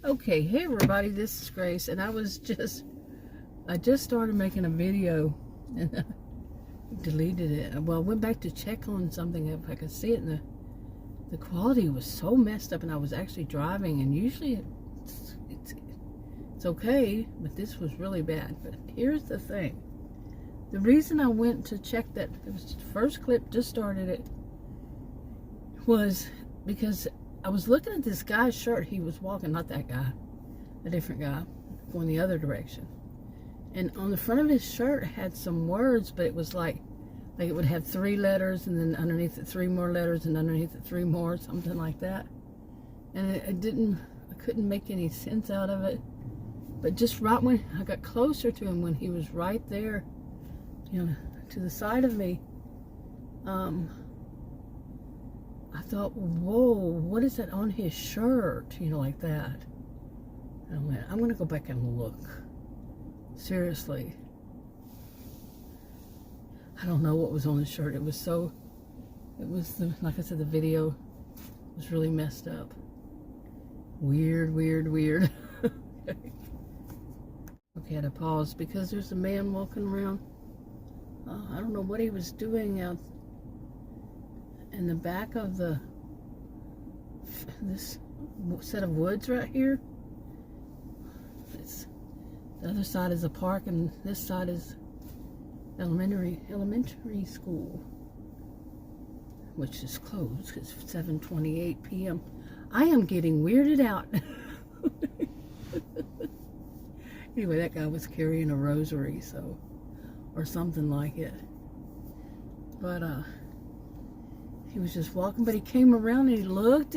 Okay, hey everybody, this is Grace, and I just started making a video, and I deleted it. Well, I went back to check on something if I could see it, and the quality was so messed up, and I was actually driving, and usually it's okay, but this was really bad. But here's the thing. The reason I went to check that, it was the first clip, just started it, was because I was looking at this guy's shirt. He was walking, not that guy, a different guy, going the other direction. And on the front of his shirt had some words, but it was like it would have 3 letters, and then underneath it 3 more letters, and underneath it 3 more, something like that. And I couldn't make any sense out of it. But just right when I got closer to him, when he was right there, you know, to the side of me, I thought, whoa, what is that on his shirt? You know, like that. And I went, I'm going to go back and look. Seriously. I don't know what was on his shirt. Like I said, the video was really messed up. Weird. Okay, I had to pause because there's a man walking around. I don't know what he was doing out in the back of this set of woods right here. The other side is a park, and this side is elementary school, which is closed because it's 7:28 p.m. I am getting weirded out. Anyway, that guy was carrying a rosary, or something like it. But he was just walking, but he came around and he looked.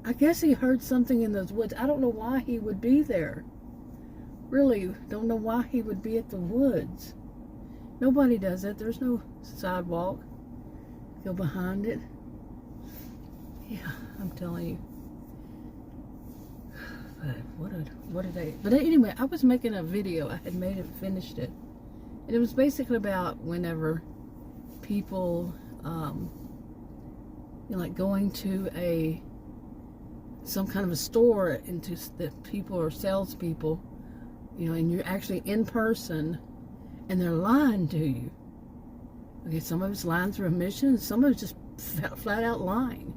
I guess he heard something in those woods. I don't know why he would be there. Really, don't know why he would be at the woods. Nobody does that. There's no sidewalk. Go behind it. Yeah, I'm telling you. But anyway, I was making a video. I had made it, finished it. And it was basically about whenever people, you know, like going to some kind of a store, into the people or salespeople, you know, and you're actually in person, and they're lying to you. Okay, some of it's lying through omission, some of it's just flat out lying.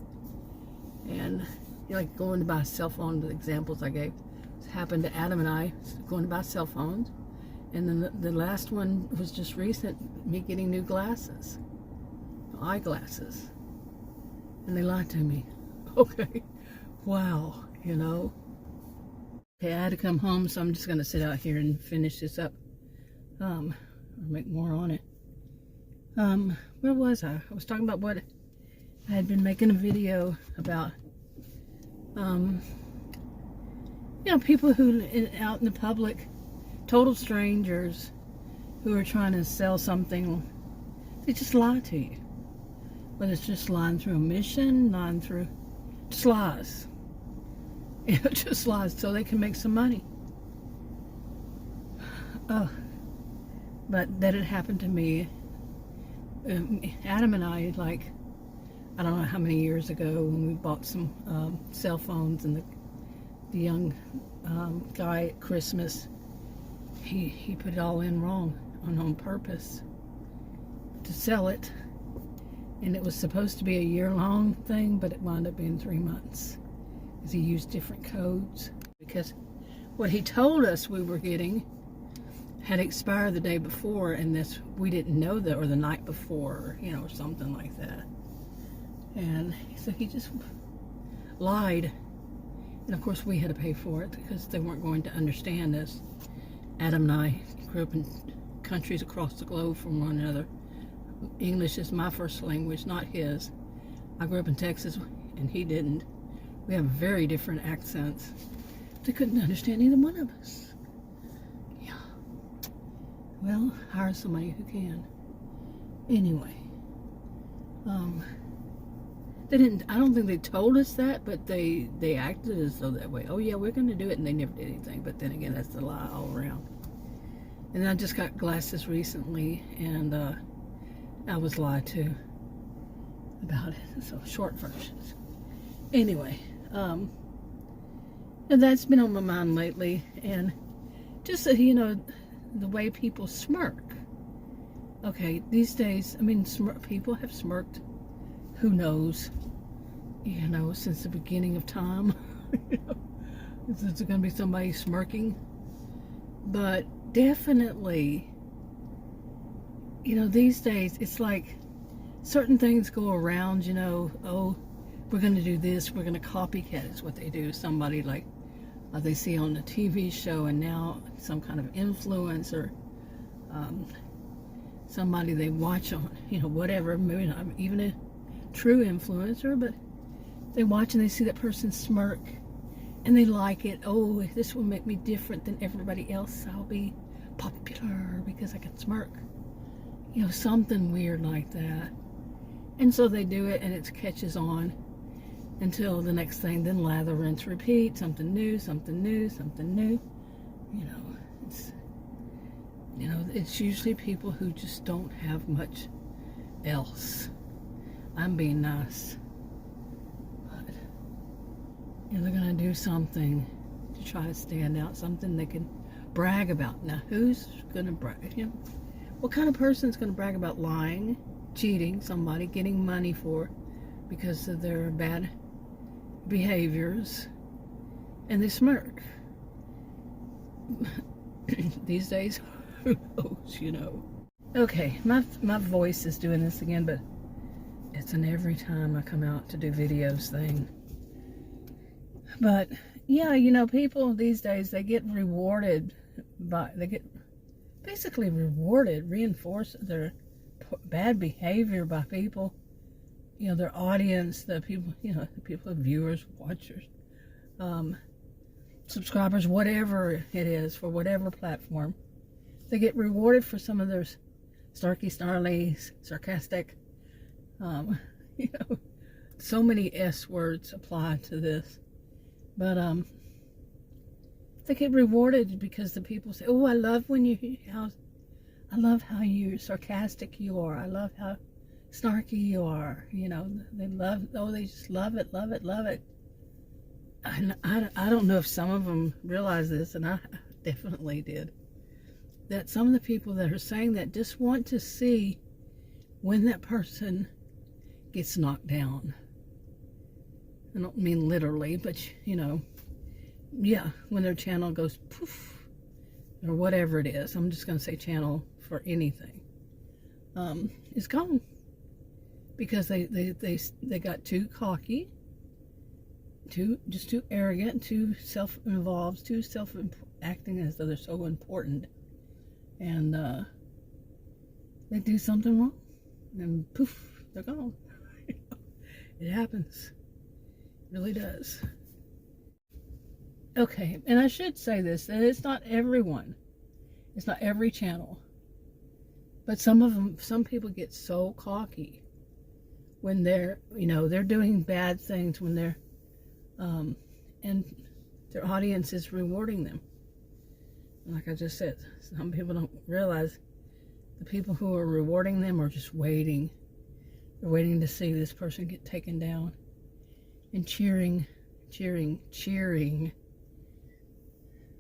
And you know, like going to buy a cell phone, the examples I gave, it happened to Adam and I, going to buy cell phones. And then the last one was just recent, me getting new glasses, eyeglasses. And they lied to me. Okay, wow, you know. Okay, I had to come home, so I'm just going to sit out here and finish this up. Or make more on it. Where was I? I was talking about what I had been making a video about. You know, people who out in the public, total strangers who are trying to sell something, they just lie to you. Whether it's just lying through omission, lying through, just lies. You know, just lies so they can make some money. Oh, but that had happened to me. Adam and I, like, I don't know how many years ago, when we bought some cell phones, and the young guy at Christmas, he put it all in wrong, on purpose to sell it. And it was supposed to be a year-long thing, but it wound up being 3 months. Because he used different codes. Because what he told us we were getting had expired the day before, and we didn't know that, or the night before, you know, or something like that. And so he just lied. And of course we had to pay for it, because they weren't going to understand us. Adam and I grew up in countries across the globe from one another. English is my first language, not his. I grew up in Texas, and he didn't. We have very different accents. They couldn't understand either one of us. Yeah. Well, hire somebody who can. Anyway. They didn't, I don't think they told us that, but they acted as though that way. Oh yeah, we're going to do it, and they never did anything. But then again, that's the lie all around. And then I just got glasses recently, and I was lied to about it. So short versions. Anyway, And that's been on my mind lately. And just, the way people smirk. Okay, these days, I mean, people have smirked, who knows, since the beginning of time. Is there going to be somebody smirking? But definitely, these days, it's like certain things go around, oh, we're going to do this, we're going to copycat is what they do. Somebody like they see on a TV show, and now some kind of influencer, somebody they watch on, whatever, maybe not even a true influencer, but they watch and they see that person smirk and they like it. Oh, this will make me different than everybody else. I'll be popular because I can smirk. Something weird like that. And so they do it, and it catches on until the next thing, then lather, rinse, repeat, something new, something new, something new. It's usually people who just don't have much else. I'm being nice. But they're going to do something to try to stand out, something they can brag about. Now, who's going to brag? What kind of person is going to brag about lying, cheating somebody, getting money because of their bad behaviors, and they smirk? These days, who knows, Okay, my voice is doing this again, but it's an every time I come out to do videos thing. But yeah, people these days, they get rewarded basically reinforce their bad behavior by people, their audience, the people, viewers, watchers, subscribers, whatever it is, for whatever platform. They get rewarded for some of their snarky, snarly, sarcastic, so many S words apply to this. But they get rewarded because the people say, oh, I love how you sarcastic you are. I love how snarky you are. They just love it, love it, love it. And I don't know if some of them realize this, and I definitely did, that some of the people that are saying that just want to see when that person gets knocked down. I don't mean literally, but yeah, when their channel goes poof, or whatever it is. I'm just going to say channel for anything. It's gone because they got too cocky, too arrogant, too self-involved, too acting as though they're so important, and they do something wrong, and then poof, they're gone. It happens. It really does. Okay, and I should say this, that it's not everyone. It's not every channel. But some people get so cocky when they're doing bad things, when they're, and their audience is rewarding them. And like I just said, some people don't realize the people who are rewarding them are just waiting. They're waiting to see this person get taken down, and cheering.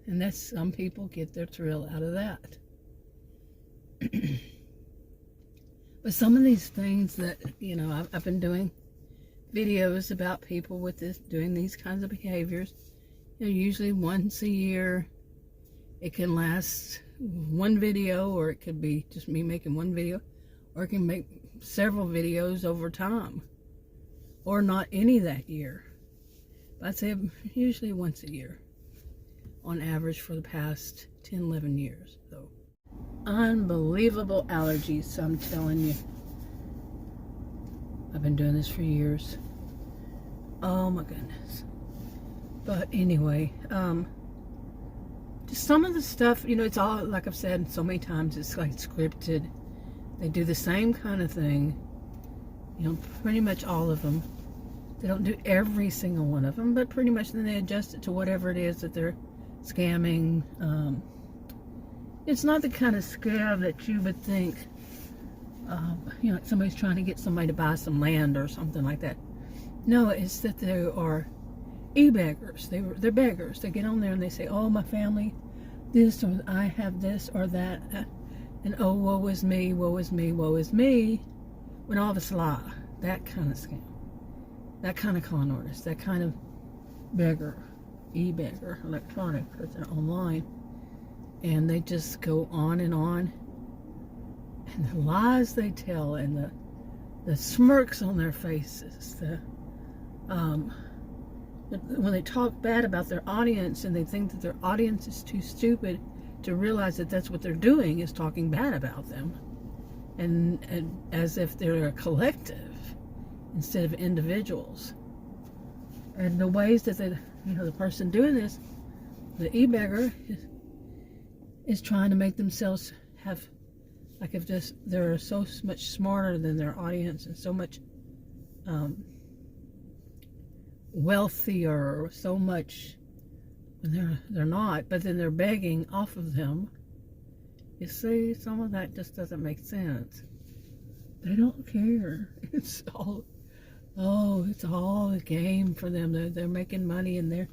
And that's, some people get their thrill out of that. But some of these things that, I've been doing videos about people with doing these kinds of behaviors. Usually once a year. It can last one video, or it could be just me making one video, or it can make several videos over time, or not any that year. I'd say usually once a year on average for the past 10, 11 years. So unbelievable allergies, I'm telling you. I've been doing this for years. Oh my goodness. But anyway, just some of the stuff, it's all, like I've said so many times, it's like scripted. They do the same kind of thing, pretty much all of them. They don't do every single one of them, but pretty much then they adjust it to whatever it is that they're scamming. It's not the kind of scam that you would think, somebody's trying to get somebody to buy some land or something like that. No, it's that they are e-beggars. They're beggars. They get on there and they say, oh, my family, this, or I have this or that, and oh, woe is me, woe is me, woe is me, when all of it's a lie. That kind of scam, that kind of con artist, that kind of beggar, e-beggar, electronic person online, and they just go on, and the lies they tell, and the smirks on their faces, when they talk bad about their audience, and they think that their audience is too stupid to realize that that's what they're doing, is talking bad about them, and as if they're a collective instead of individuals. And the ways that the person doing this, the e-beggar, is trying to make themselves have, like, if they're so much smarter than their audience and so much wealthier, so much, when they're not, but then they're begging off of them. You see, some of that just doesn't make sense. They don't care. It's all a game for them. They're making money, and they're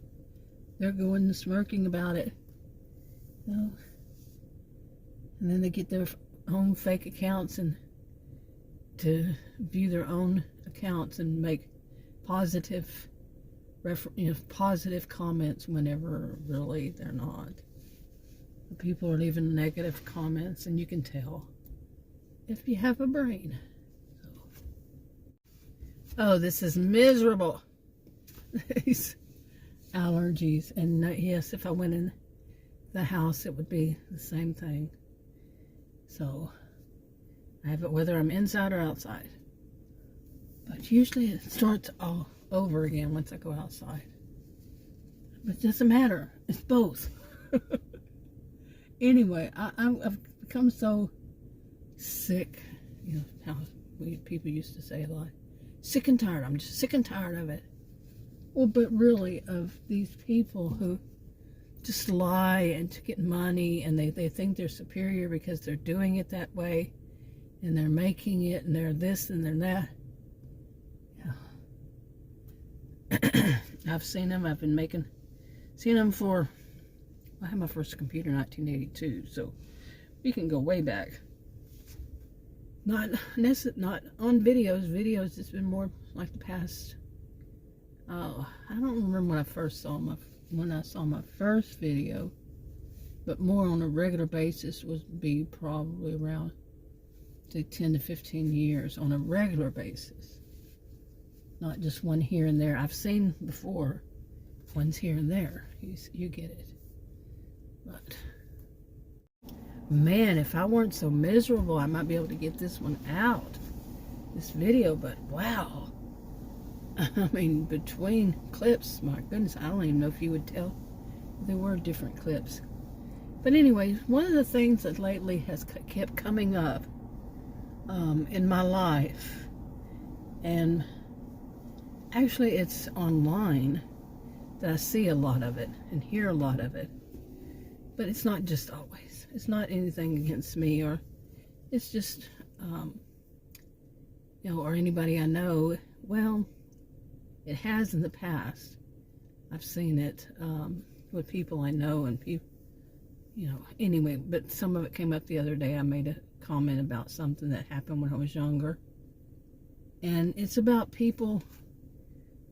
going and smirking about it. And then they get their own fake accounts and to view their own accounts and make positive comments whenever really they're not. The people are leaving negative comments, and you can tell if you have a brain. Oh, this is miserable. These allergies. And yes, if I went in the house, it would be the same thing. So I have it whether I'm inside or outside. But usually it starts all over again once I go outside. But it doesn't matter. It's both. Anyway, I've become so sick. You know how people used to say a lot. Sick and tired. I'm just sick and tired of it. Well, but really, of these people who just lie and to get money, and they think they're superior because they're doing it that way, and they're making it, and they're this and they're that. Yeah. I've seen them. I've been seen them for, I had my first computer in 1982, so we can go way back. Not on videos. Videos, it's been more like the past. Oh, I don't remember when I saw my first video, but more on a regular basis would be probably around, say, 10 to 15 years on a regular basis. Not just one here and there. I've seen before ones here and there. You get it. But man, if I weren't so miserable, I might be able to get this one out, this video. But wow, I mean, between clips, my goodness, I don't even know if you would tell they were different clips. But anyway, one of the things that lately has kept coming up in my life, and actually it's online that I see a lot of it and hear a lot of it, but it's not just always. It's not anything against me, or it's just, or anybody I know. Well, it has in the past. I've seen it with people I know and people, anyway, but some of it came up the other day. I made a comment about something that happened when I was younger. And it's about people,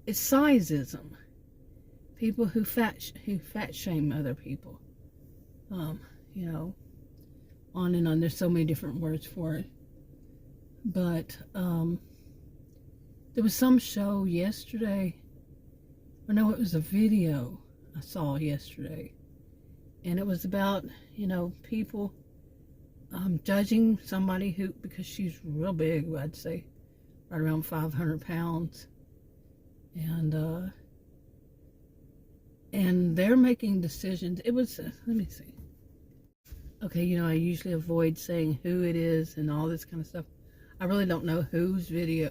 it's sizeism. People who fat shame other people. On and on. There's so many different words for it. But there was some show yesterday, or no, it was a video I saw yesterday, and it was about, people judging somebody who, because she's real big, I'd say right around 500 pounds, and they're making decisions. It was, let me see. Okay, I usually avoid saying who it is and all this kind of stuff. I really don't know whose video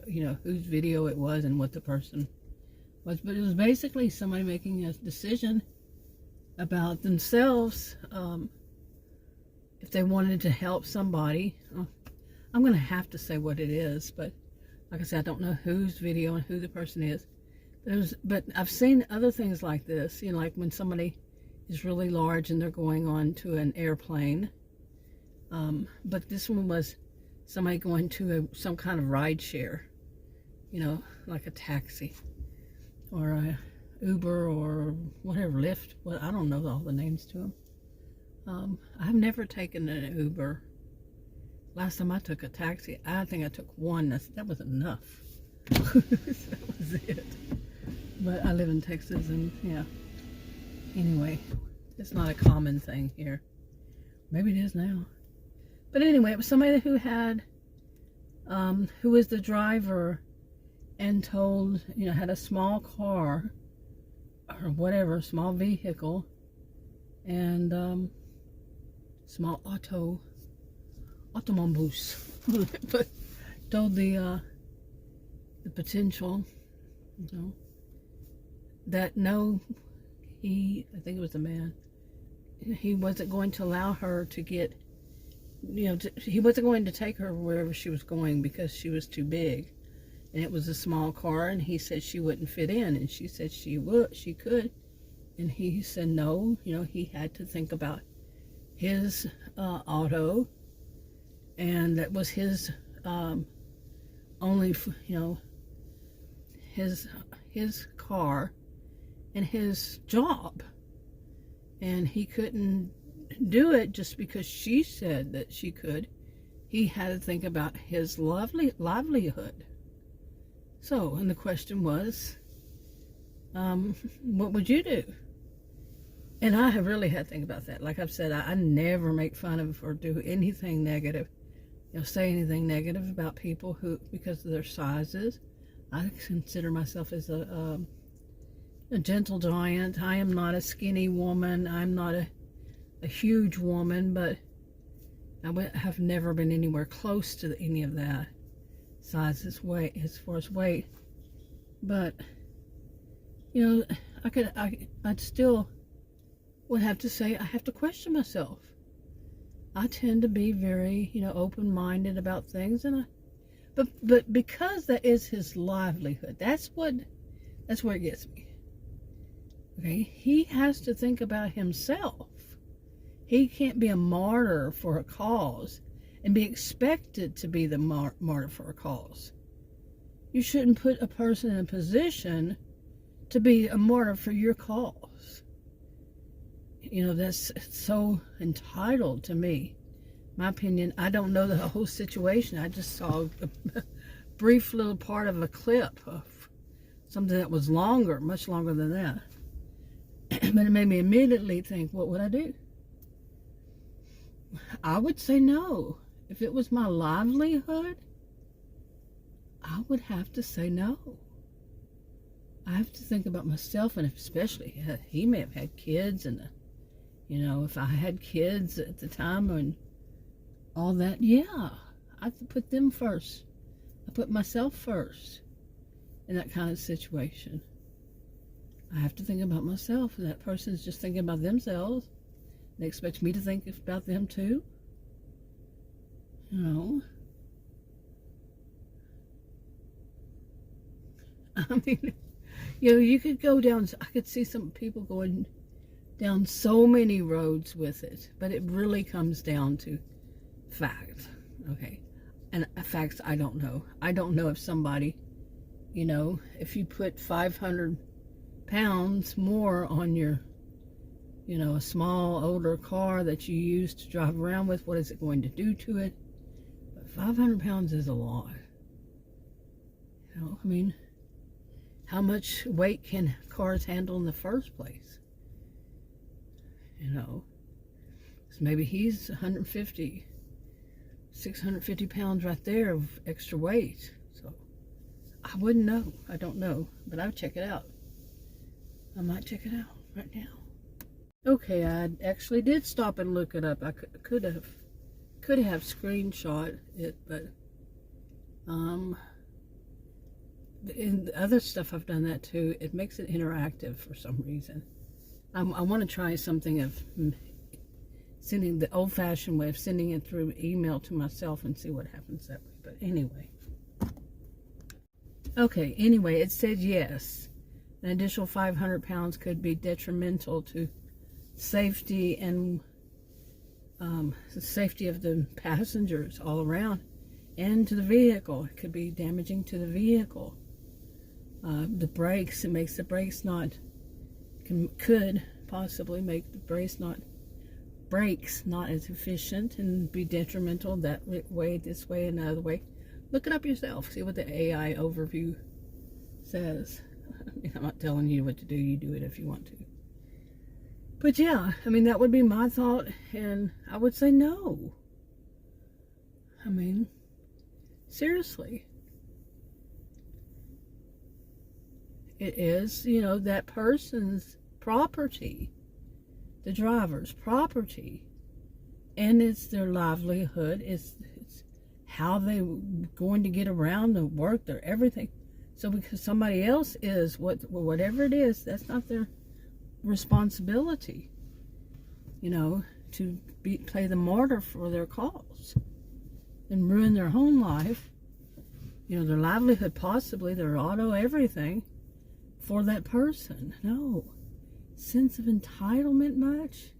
it was and what the person was, but it was basically somebody making a decision about themselves, if they wanted to help somebody. I'm going to have to say what it is, but like I said, I don't know whose video and who the person is, But I've seen other things like this, you know, like when somebody is really large and they're going on to an airplane. But this one was somebody going to some kind of ride share, you know, like a taxi or a Uber or whatever, Lyft. Well, I don't know all the names to them. I've never taken an Uber. Last time I took a taxi, I think I took one. That was enough. That was it. But I live in Texas, and yeah. Anyway, it's not a common thing here. Maybe it is now. But anyway, it was somebody who had, who was the driver and told, you know, had a small car or whatever, small vehicle, and small automobiles, but told the potential, you know, that no, I think it was a man, he wasn't going to allow her to get, you know, he wasn't going to take her wherever she was going because she was too big, and it was a small car, and he said she wouldn't fit in, and she said she could, and he said no, you know, he had to think about his auto, and that was his only, you know, his car and his job, and he couldn't do it just because she said that she could. He had to think about his livelihood. So, and the question was, what would you do? And I have really had to think about that. Like I've said, I never make fun of or do anything negative, you know, say anything negative about people who, because of their sizes. I consider myself as a gentle giant. I am not a skinny woman. I'm not a huge woman, but I have never been anywhere close to any of that sizes, weight, as far as weight. But you know, I'd still would have to say I have to question myself. I tend to be very, you know, open-minded about things, and but because that is his livelihood, that's where it gets me. Okay, he has to think about himself. He can't be a martyr for a cause and be expected to be the martyr for a cause. You shouldn't put a person in a position to be a martyr for your cause. You know, that's so entitled to me. My opinion, I don't know the whole situation. I just saw a brief little part of a clip of something that was longer, much longer than that. But it made me immediately think, what would I do? I would say no. If it was my livelihood, I would have to say no. I have to think about myself, and especially he may have had kids, and you know, if I had kids at the time and all that, yeah, I put them first. I put myself first in that kind of situation. I have to think about myself, and that person's just thinking about themselves. They expect me to think about them too. You know, I mean, you know, you could go down, I could see some people going down so many roads with it, but it really comes down to facts, okay? And facts, I don't know. I don't know if somebody, you know, if you put 500 pounds more on your, you know, a small older car that you use to drive around with, what is it going to do to it? But 500 pounds is a lot. You know, I mean, how much weight can cars handle in the first place? You know, so maybe he's 150, 650 pounds right there of extra weight. So I wouldn't know. I don't know, but I'll check it out. I might check it out right now. Okay, I actually did stop and look it up. I could have screenshot it, but in the other stuff I've done that too. It makes it interactive for some reason. I want to try something of sending the old-fashioned way of sending it through email to myself and see what happens that way. But anyway. Okay, anyway, it said yes. An additional 500 pounds could be detrimental to safety and the safety of the passengers all around and to the vehicle. It could be damaging to the vehicle. The brakes, it makes the brakes not, could possibly make the brakes not as efficient and be detrimental that way, this way, another way. Look it up yourself. See what the AI overview says. I'm not telling you what to do. You do it if you want to. But yeah, I mean, that would be my thought, and I would say no. I mean, seriously. It is, you know, that person's property, the driver's property, and it's their livelihood. It's how they're going to get around to work, their everything. So because somebody else is, whatever it is, that's not their responsibility, you know, to play the martyr for their cause and ruin their own life, you know, their livelihood, possibly their auto, everything for that person. No. Sense of entitlement much?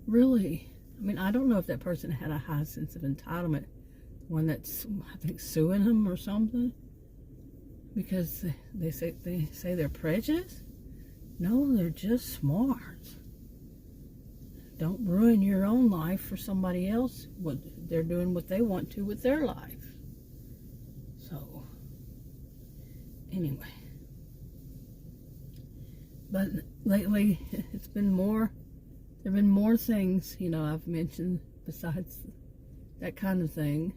Really? I mean, I don't know if that person had a high sense of entitlement, one that's, I think, suing them or something, because they say they're prejudiced. No, they're just smart. Don't ruin your own life for somebody else. They're doing what they want to with their life. So, anyway. But lately, it's been more, there have been more things, you know, I've mentioned besides that kind of thing.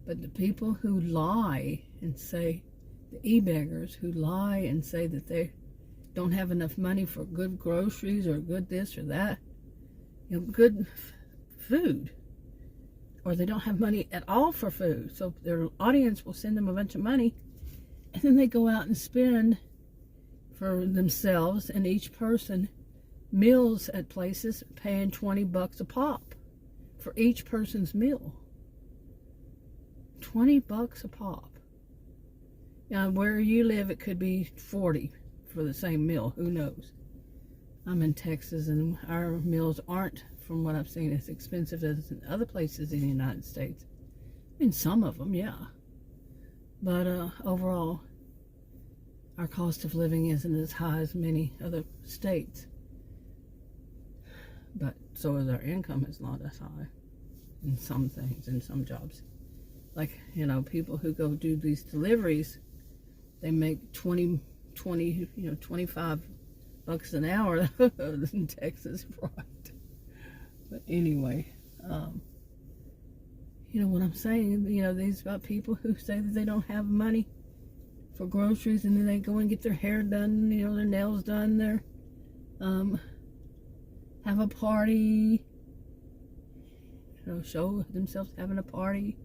But the people who lie and say, the e-beggars who lie and say that they don't have enough money for good groceries or good this or that, you know, good food, or they don't have money at all for food, so their audience will send them a bunch of money, and then they go out and spend for themselves and each person meals at places, paying $20 a pop for each person's meal. $20 a pop. Now, where you live, it could be 40 for the same meal. Who knows? I'm in Texas, and our meals aren't, from what I've seen, as expensive as in other places in the United States. I mean, some of them, yeah. But overall, our cost of living isn't as high as many other states. But so is our income is not as high in some things, in some jobs. Like, you know, people who go do these deliveries, they make 25 bucks an hour in Texas, right? But anyway, you know what I'm saying? You know, these about people who say that they don't have money for groceries, and then they go and get their hair done, you know, their nails done, their have a party, you know, show themselves having a party,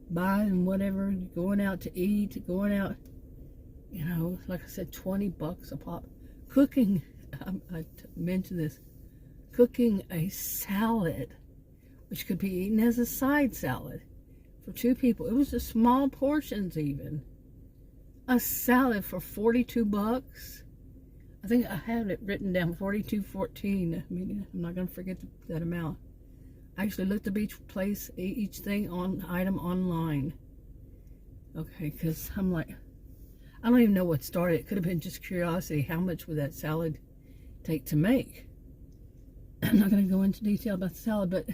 buying whatever, going out to eat, going out, you know, like I said, $20 a pop. Cooking, I mentioned this, cooking a salad, which could be eaten as a side salad for 2 people. It was just small portions even. A salad for $42. I think I had it written down, $42.14. I mean, I'm not going to forget that amount. I actually looked up each place, each thing on item online. Okay, because I'm like, I don't even know what started. It could have been just curiosity. How much would that salad take to make? I'm not going to go into detail about the salad, but,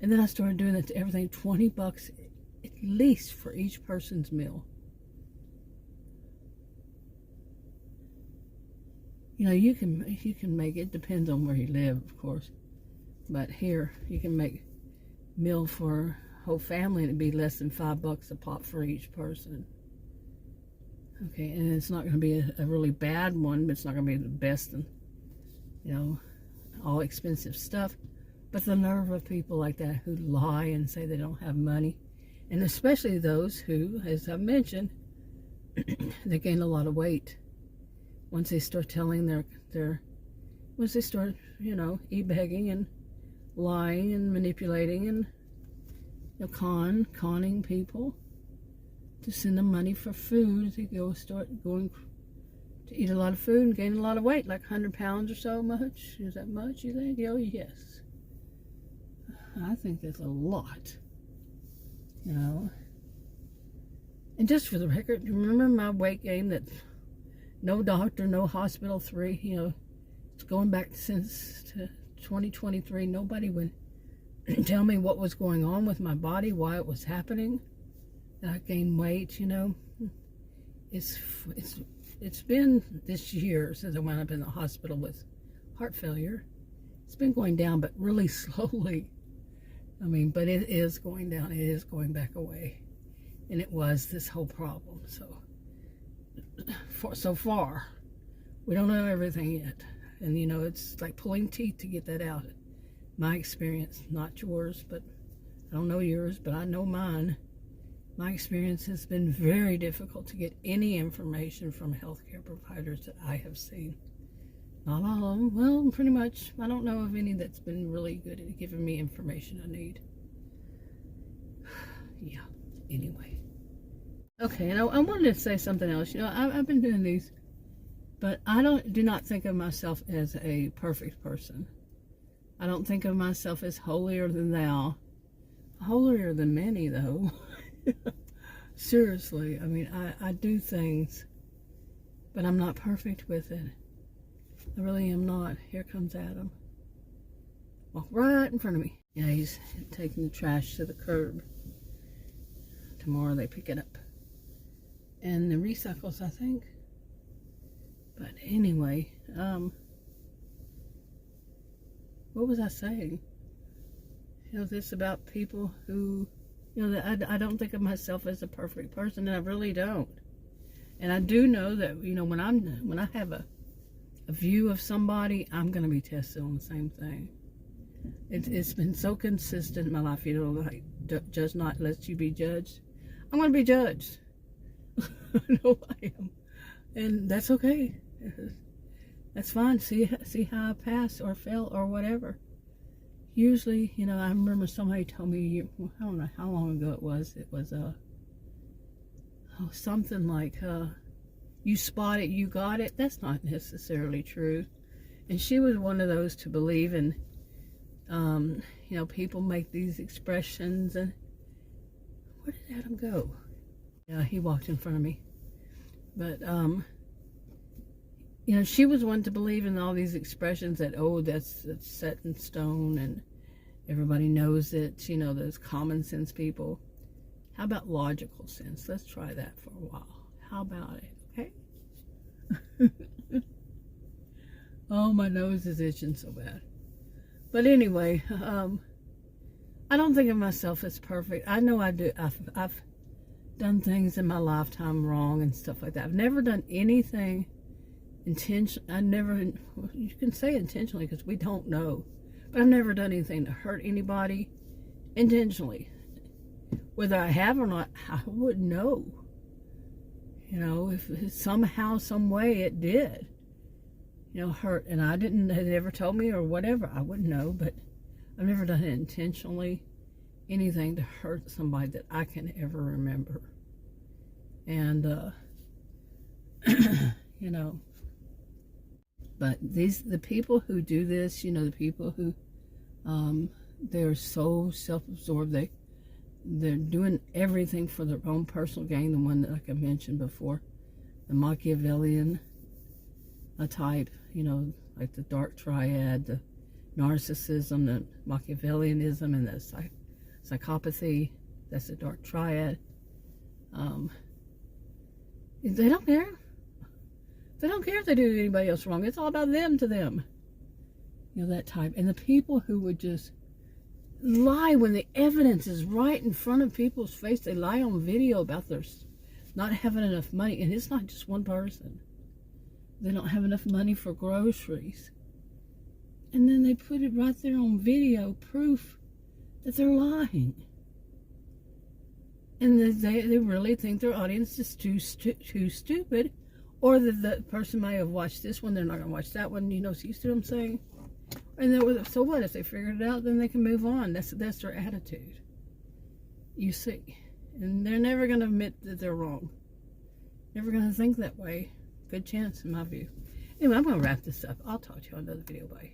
and then I started doing it to everything, $20 at least for each person's meal. You know, you can make it, depends on where you live, of course. But here, you can make meal for a whole family and it'd be less than $5 a pop for each person. Okay, and it's not going to be a really bad one, but it's not going to be the best, and, you know, all expensive stuff. But the nerve of people like that who lie and say they don't have money, and especially those who, as I've mentioned, they gain a lot of weight. Once they start telling once they start, you know, e-begging and lying and manipulating and, you know, conning people to send them money for food, to start going to eat a lot of food and gain a lot of weight, like 100 pounds or so much. Is that much, you think? Oh, yes. I think that's a lot, you know. And just for the record, remember my weight gain that no doctor, no hospital, you know, it's going back since to 2023. Nobody would tell me what was going on with my body, why it was happening, that I gained weight, you know. It's been this year since I wound up in the hospital with heart failure. It's been going down, but really slowly. I mean, but it is going down. It is going back away. And it was this whole problem. So far, we don't know everything yet. And, you know, it's like pulling teeth to get that out. My experience, not yours, but I don't know yours, but I know mine. My experience has been very difficult to get any information from healthcare providers that I have seen. Not all of them. Well, pretty much. I don't know of any that's been really good at giving me information I need. Yeah, anyway. Okay, and I wanted to say something else. You know, I've been doing these, but I do not think of myself as a perfect person. I don't think of myself as holier than thou. Holier than many, though. Seriously, I mean, I do things, but I'm not perfect with it. I really am not. Here comes Adam. Walk right in front of me. Yeah, he's taking the trash to the curb. Tomorrow they pick it up. And the recycles, I think. But anyway, what was I saying? You know, this about people who, you know, that I don't think of myself as a perfect person, and I really don't. And I do know that, you know, when I have a view of somebody, I'm going to be tested on the same thing. It's been so consistent in my life, you know, like, judge not lest you be judged. I'm going to be judged. I know I am. And that's okay. That's fine. See how I pass or fail or whatever. Usually, you know, I remember somebody told me, I don't know how long ago it was. It was something like, you spot it, you got it. That's not necessarily true. And she was one of those to believe in, you know, people make these expressions. And where did Adam go? Yeah, he walked in front of me. But, you know, she was one to believe in all these expressions that, oh, that's set in stone and everybody knows it, you know, those common sense people. How about logical sense? Let's try that for a while. How about it, okay? Oh, my nose is itching so bad. But anyway, I don't think of myself as perfect. I know I do. I've done things in my lifetime wrong and stuff like that. I've never done anything you can say intentionally because we don't know, but I've never done anything to hurt anybody intentionally. Whether I have or not, I wouldn't know. You know, if somehow, some way it did, you know, hurt, and they never told me or whatever, I wouldn't know, but I've never done it intentionally, anything to hurt somebody that I can ever remember. And, you know, but the people who do this, you know, the people who, they're so self-absorbed, they're doing everything for their own personal gain, the one that, like I mentioned before, the Machiavellian type, you know, like the dark triad, the narcissism, the Machiavellianism, and the psychopathy. That's the dark triad. They don't care. They don't care if they do anybody else wrong. It's all about them to them. You know, that type. And the people who would just lie when the evidence is right in front of people's face. They lie on video about their not having enough money. And it's not just one person. They don't have enough money for groceries. And then they put it right there on video, proof that they're lying. And they really think their audience is too stupid. Or that the person may have watched this one, they're not going to watch that one. You know, so you see what I'm saying? And so what? If they figured it out, then they can move on. That's their attitude. You see. And they're never going to admit that they're wrong. Never going to think that way. Good chance in my view. Anyway, I'm going to wrap this up. I'll talk to you on another video. Bye.